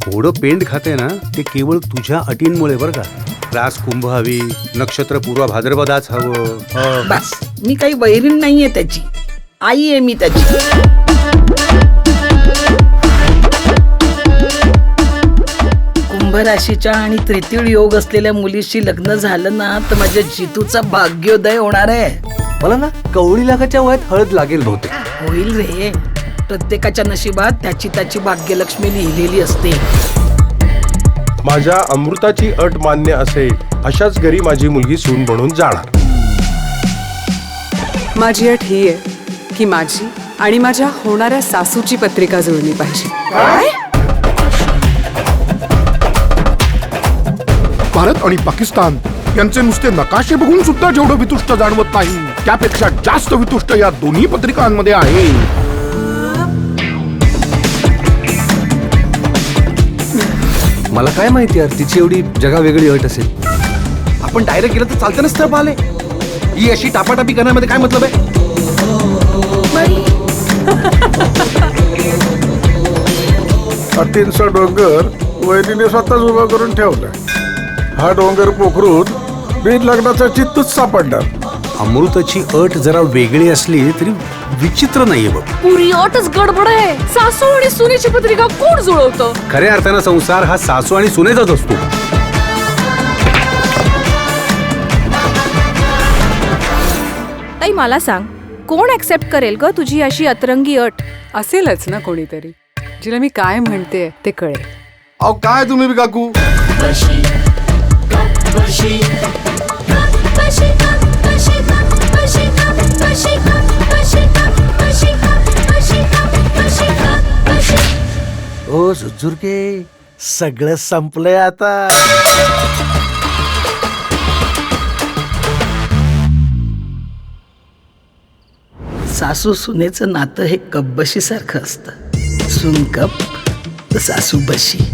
घोडं पेंड खाते ना ते केवळ तुझ्या अटींमुळे बरं का. रास कुंभ हवी, नक्षत्र पूर्व भाद्रपदाच हवं. बस मी काही वैरीण नाहीये त्याची, आई आहे मी त्याची. कुंभ राशीच्या आणि तृतीय योग असलेल्या मुलीशी लग्न झालं ना तर माझ्या जितूचा भाग्योदय होणार आहे. मला ना कवळी लागाच्या वयात हळद लागेल बहुतेक. होईल रे, प्रत्येकाच्या नशिबात त्याची त्याची भाग्यलक्ष्मी लिहिलेली असते. माझ्या अमृताची अट मान्य असेल अशाच घरी माझी मुलगी सून बनून जाणार. माझी अट ही आहे की माझी आणि माझ्या होणाऱ्या सासूची पत्रिका जुळली पाहिजे. भारत आणि पाकिस्तान यांचे नुसते नकाशे बघून सुद्धा जेवढं वितुष्ट जाणवत नाही त्यापेक्षा जास्त वितुष्ट या दोन्ही पत्रिकांमध्ये आहे. मला काय माहिती यार तिची एवढी जगा वेगळी अट असेल. आपण डायरेक्ट गेलं तर चालतं ना स्थळ पाहिले. ही अशी टापाटापी करण्यामध्ये काय मतलब आहे. अटींचा डोंगर वैरीने स्वतःच उभा करून ठेवलाय. हा डोंगर पोखरून बिन लग्नाचा चित्तच सापडणार. अमृताची अट जरा वेगळी असली तरी विचित्र नाहीये बघ. पुरी अटच गडबड आहे. सासू आणि सुनेची पत्रिका कोण जुळवतं? खऱ्या अर्थानं संसार हा सासू आणि सुनेचाच असतो. ताई मला सांग, कोण ऍक्सेप्ट करेल ग तुझी अशी अतरंगी अट? असेलच ना कोणीतरी जिला मी काय म्हणते ते कळेल. अहो काय तुम्ही बी काकू. ओ झुरके सगळं संपलंय आता. सासू सुनेचं नातं हे कब्बशी सारखं असतं. सून कप तर सासू बशी.